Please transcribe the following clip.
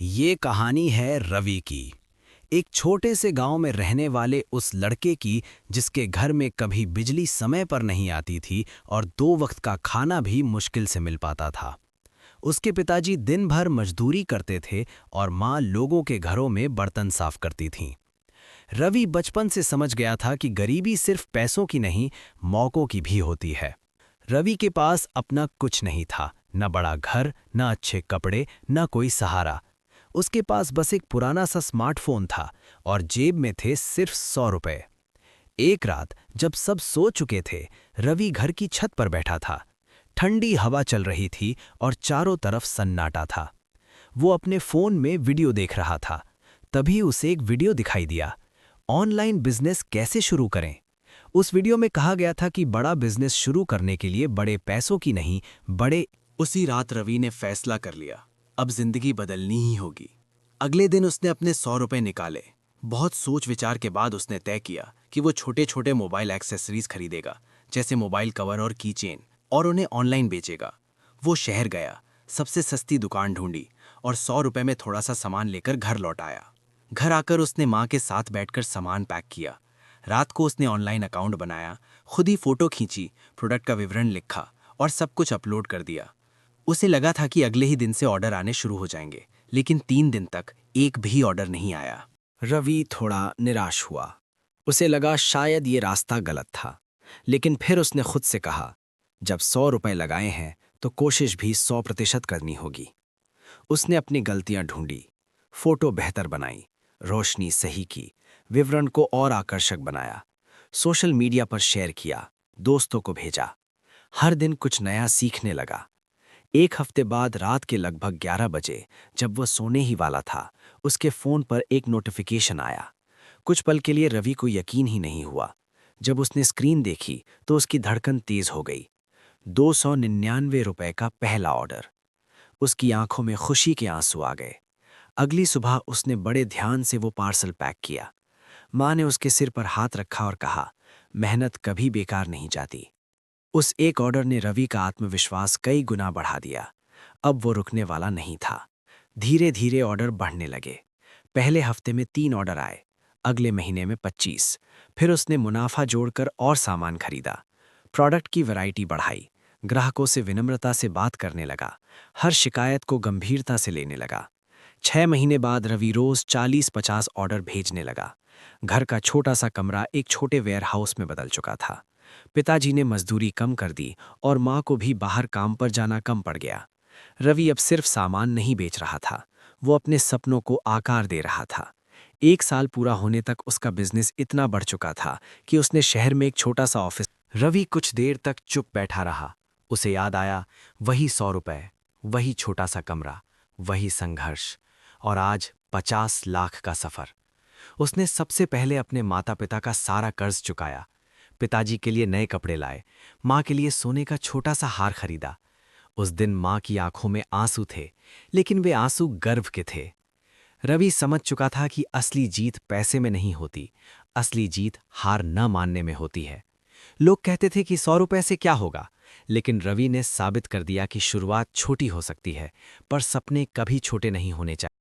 ये कहानी है रवि की। एक छोटे से गांव में रहने वाले उस लड़के की जिसके घर में कभी बिजली समय पर नहीं आती थी और 2 वक्त का खाना भी मुश्किल से मिल पाता था। उसके पिताजी दिन भर मजदूरी करते थे और माँ लोगों के घरों में बर्तन साफ करती थीं। रवि बचपन से समझ गया था कि गरीबी सिर्फ पैसों की नहीं, मौकों की भी होती है। रवि के पास अपना कुछ नहीं था, न बड़ा घर, न अच्छे कपड़े, न कोई सहारा। उसके पास बस एक पुराना सा स्मार्टफोन था और जेब में थे सिर्फ 100 रुपए। एक रात जब सब सो चुके थे, रवि घर की छत पर बैठा था। ठंडी हवा चल रही थी और चारों तरफ सन्नाटा था। वो अपने फोन में वीडियो देख रहा था। तभी उसे एक वीडियो दिखाई दिया, ऑनलाइन बिजनेस कैसे शुरू करें। उस वीडियो में कहा गया था कि बड़ा बिजनेस शुरू करने के लिए बड़े पैसों की नहीं, बड़े। उसी रात रवि ने फैसला कर लिया, अब जिंदगी बदलनी ही होगी। अगले दिन उसने अपने 100 रुपए निकाले। बहुत सोच विचार के बाद उसने तय किया कि वो छोटे छोटे मोबाइल एक्सेसरीज खरीदेगा, जैसे मोबाइल कवर और की चेन, और उन्हें ऑनलाइन बेचेगा। वो शहर गया, सबसे सस्ती दुकान ढूंढी और 100 रुपए में थोड़ा सा सामान लेकर घर लौट आया। घर आकर उसने माँ के साथ बैठकर सामान पैक किया। रात को उसने ऑनलाइन अकाउंट बनाया, खुद ही फोटो खींची, प्रोडक्ट का विवरण लिखा और सब कुछ अपलोड कर दिया। उसे लगा था कि अगले ही दिन से ऑर्डर आने शुरू हो जाएंगे, लेकिन 3 दिन तक एक भी ऑर्डर नहीं आया। रवि थोड़ा निराश हुआ। उसे लगा शायद ये रास्ता गलत था, लेकिन फिर उसने खुद से कहा, जब 100 रुपए लगाए हैं तो कोशिश भी 100% करनी होगी। उसने अपनी गलतियां ढूंढी, फोटो बेहतर बनाई, रोशनी सही की, विवरण को और आकर्षक बनाया, सोशल मीडिया पर शेयर किया, दोस्तों को भेजा। हर दिन कुछ नया सीखने लगा। एक हफ्ते बाद रात के लगभग 11 बजे, जब वह सोने ही वाला था, उसके फोन पर एक नोटिफिकेशन आया। कुछ पल के लिए रवि को यकीन ही नहीं हुआ। जब उसने स्क्रीन देखी तो उसकी धड़कन तेज हो गई। 299 रुपए का पहला ऑर्डर। उसकी आंखों में खुशी के आंसू आ गए। अगली सुबह उसने बड़े ध्यान से वो पार्सल पैक किया। माँ ने उसके सिर पर हाथ रखा और कहा, मेहनत कभी बेकार नहीं जाती। उस एक ऑर्डर ने रवि का आत्मविश्वास कई गुना बढ़ा दिया। अब वो रुकने वाला नहीं था। धीरे धीरे ऑर्डर बढ़ने लगे। पहले हफ्ते में 3 ऑर्डर आए, अगले महीने में 25। फिर उसने मुनाफा जोड़कर और सामान खरीदा, प्रोडक्ट की वैरायटी बढ़ाई, ग्राहकों से विनम्रता से बात करने लगा, हर शिकायत को गंभीरता से लेने लगा। 6 महीने बाद रवि रोज 40-50 ऑर्डर भेजने लगा। घर का छोटा सा कमरा एक छोटे वेयरहाउस में बदल चुका था। पिताजी ने मजदूरी कम कर दी और माँ को भी बाहर काम पर जाना कम पड़ गया। रवि अब सिर्फ सामान नहीं बेच रहा था, वो अपने सपनों को आकार दे रहा था। 1 साल पूरा होने तक उसका बिजनेस इतना बढ़ चुका था कि उसने शहर में एक छोटा सा ऑफिस। रवि कुछ देर तक चुप बैठा रहा। उसे याद आया, वही 100 रुपए, वही छोटा सा कमरा, वही संघर्ष, और आज 50 लाख का सफर। उसने सबसे पहले अपने माता पिता का सारा कर्ज चुकाया, पिताजी के लिए नए कपड़े लाए, माँ के लिए सोने का छोटा सा हार खरीदा। उस दिन माँ की आंखों में आंसू थे, लेकिन वे आंसू गर्व के थे। रवि समझ चुका था कि असली जीत पैसे में नहीं होती, असली जीत हार न मानने में होती है। लोग कहते थे कि 100 रुपए से क्या होगा, लेकिन रवि ने साबित कर दिया कि शुरुआत छोटी हो सकती है, पर सपने कभी छोटे नहीं होने चाहिए।